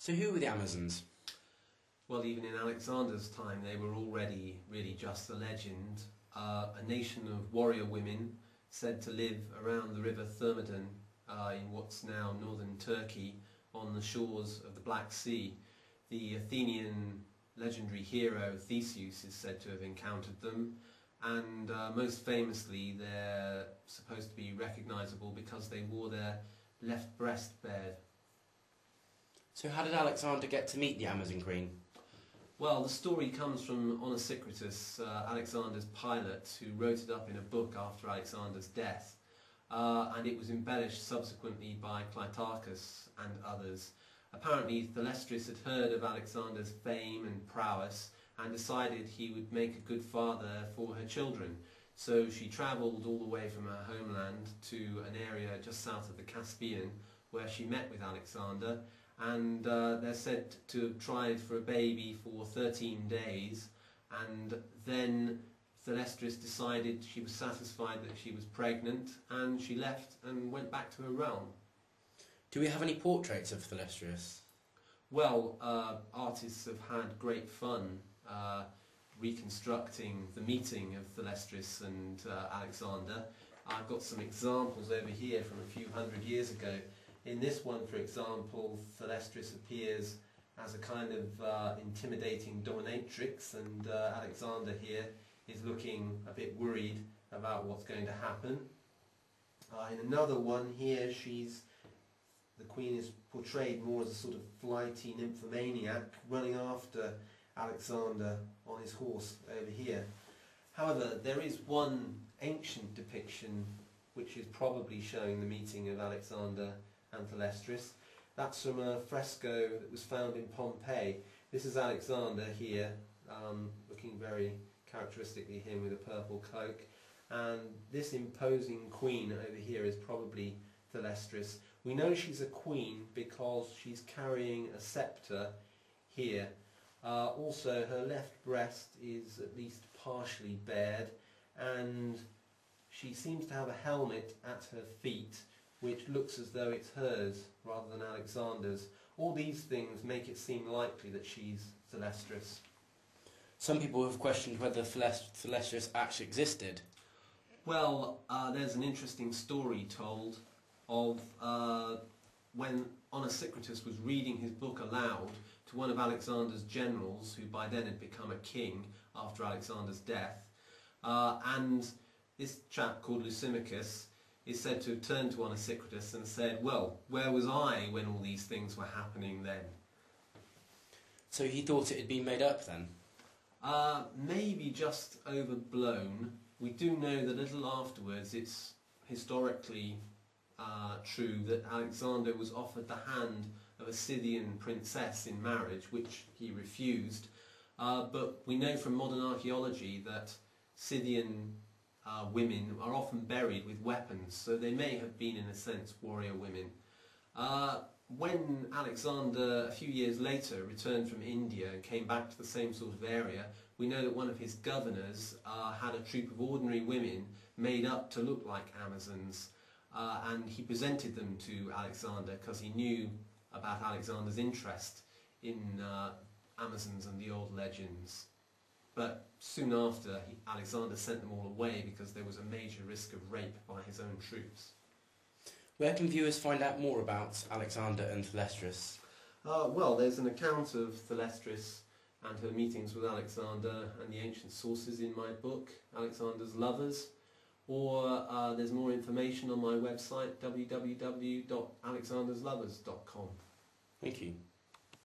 So who were the Amazons? Well, even in Alexander's time, they were already really just a legend. A nation of warrior women said to live around the river Thermodon in what's now northern Turkey on the shores of the Black Sea. The Athenian legendary hero Theseus is said to have encountered them, and most famously they're supposed to be recognisable because they wore their left breast bared. So how did Alexander get to meet the Amazon Queen? Well, the story comes from Onesicritus, Alexander's pilot, who wrote it up in a book after Alexander's death, and it was embellished subsequently by Clitarchus and others. Apparently Thalestris had heard of Alexander's fame and prowess and decided he would make a good father for her children. So she travelled all the way from her homeland to an area just south of the Caspian where she met with Alexander, and they're said to have tried for a baby for 13 days, and then Thalestris decided she was satisfied that she was pregnant, and she left and went back to her realm. Do we have any portraits of Thalestris? Well, artists have had great fun reconstructing the meeting of Thalestris and Alexander. I've got some examples over here from a few hundred years ago. In this one, for example, Thalestris appears as a kind of intimidating dominatrix, and Alexander here is looking a bit worried about what's going to happen. In another one here, the queen is portrayed more as a sort of flighty nymphomaniac running after Alexander on his horse over here. However, there is one ancient depiction which is probably showing the meeting of Alexander and Thalestris. That's from a fresco that was found in Pompeii. This is Alexander here, looking very characteristically him with a purple cloak, and this imposing queen over here is probably Thalestris. We know she's a queen because she's carrying a sceptre here. Also, her left breast is at least partially bared, and she seems to have a helmet at her feet which looks as though it's hers rather than Alexander's. All these things make it seem likely that she's Thalestris. Some people have questioned whether Thalestris actually existed. Well, there's an interesting story told of when Onesicritus was reading his book aloud to one of Alexander's generals, who by then had become a king after Alexander's death, and this chap called Lysimachus is said to have turned to Onesicritus and said, "Well, where was I when all these things were happening then?" So he thought it had been made up then? Maybe just overblown. We do know that a little afterwards it's historically true that Alexander was offered the hand of a Scythian princess in marriage, which he refused. But we know from modern archaeology that Scythian women are often buried with weapons, so they may have been, in a sense, warrior women. When Alexander, a few years later, returned from India and came back to the same sort of area, we know that one of his governors had a troop of ordinary women made up to look like Amazons, and he presented them to Alexander because he knew about Alexander's interest in Amazons and the old legends. But soon after, Alexander sent them all away because there was a major risk of rape by his own troops. Where can viewers find out more about Alexander and Thalestris? Well, there's an account of Thalestris and her meetings with Alexander and the ancient sources in my book, Alexander's Lovers, or there's more information on my website, www.alexanderslovers.com. Thank you.